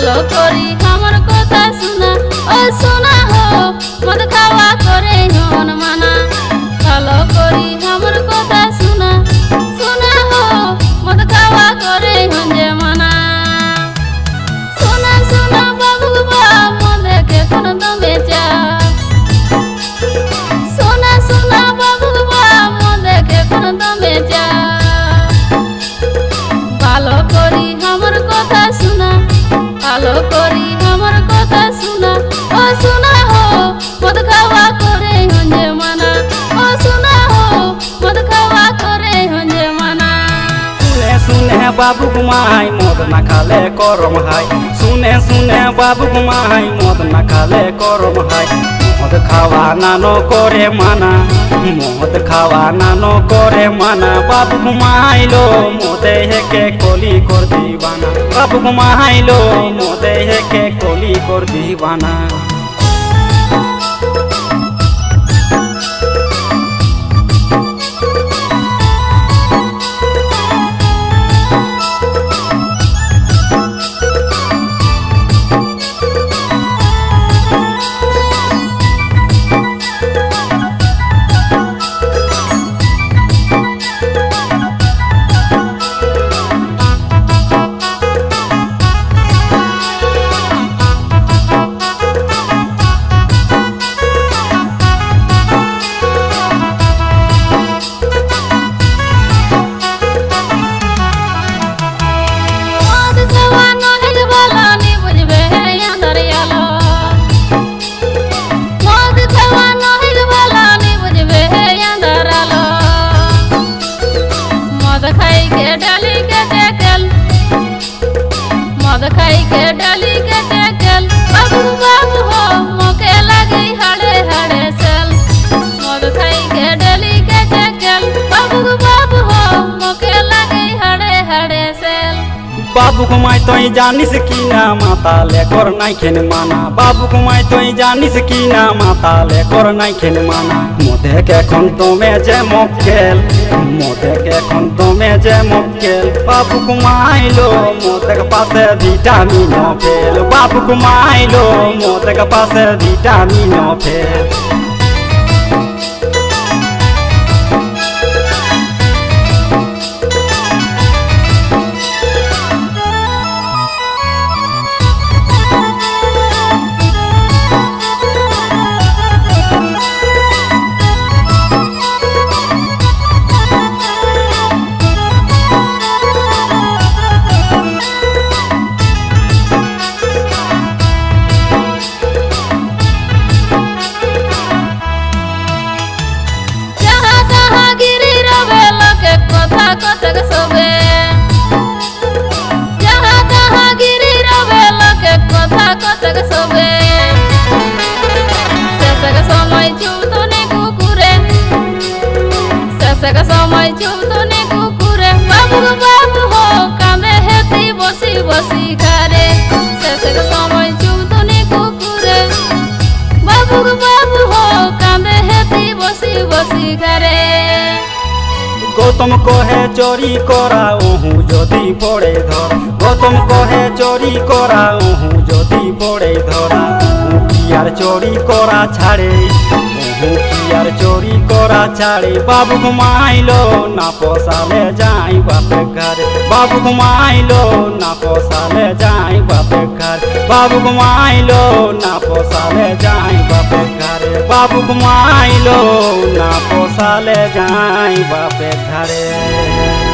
ভালো করি আমার কথা শোনা ও শোনা হো মদ খাওয়া করে হন মানা ভালো করি আমার কথা শোনা শোনা হো মদ খাওয়া করে হন যে মানা শোনা শোনা বাবু বা মদে কে কোন দমে চা শোনা শোনা বাবু বা মদে কে কোন দমে চা ভালো করি আমার কথা শোনা ভালো করি আমার কথা শোনা ও শোনা হো মদ খাওয়া করে হঞ্জে মানা ও শোনা হো মদ খাওয়া করে হঞ্জে মানা শুনে শুনে বাবু ঘুমাই মদ না খালে করম হাই শুনে শুনে বাবু ঘুমাই মদ না খালে করম হাই মদ খাওয়া নানো করে মানা মদ খাওয়া নানো করে মানা বাবু ঘুমাইলো মোদে হেকে কলি কর দিবানা বাবু ঘুমাইলো মোদে হেকে কলি কর দিবানা मद खाई के डाली के टेकल बाबू बाबू हो मोके लगी हड़े हड़े सल मद खाई के डाली के टेकल बाबू बाबू हो मोके लगी हड़े हड़े सल बाबू घुमाई तो जानिस की ना माता ले कर नाई खेन माना बाबू घुमाई तो जानिस की ना माता ले कर नाई खेन माना मोदे के खंतो में जे मक्केल मोदे के खंतो में जे मक्केल बाबू घुमाइलो मोदे के पासे विटामिन फेल बाबू घुमाइलो मोदे के पासे विटामिन फेल कतक सोबे जहाँ तहाँ गिरी रवे लगे कथा कतक सोबे शेषक समय चुतने कुकुरे शेषक समय चुतने कुकुरे बाबू बाबू हो कांदे हेती बसी बसी घरे शेषक समय चुतने कुकुरे बाबू बाबू हो कांदे हेती बसी बसी घरे गौतम कहे चोरी करा ओहू जदि पड़े धर गौतम कहे चोरी करा ओहू जदि पड़े धरा कियार चोरी करा छाड़े ओहू कियार चोरी करा छाड़े बाबू घुमाइलो ना पोसाले जाई बापे घर बाबू घुमाइलो ना पोसाले जाई बापे घर बाबू घुमाइलो ना पोसाले जाई बापे घर बाबू घुमाइलो ना पोसाले जाई बापे घरे।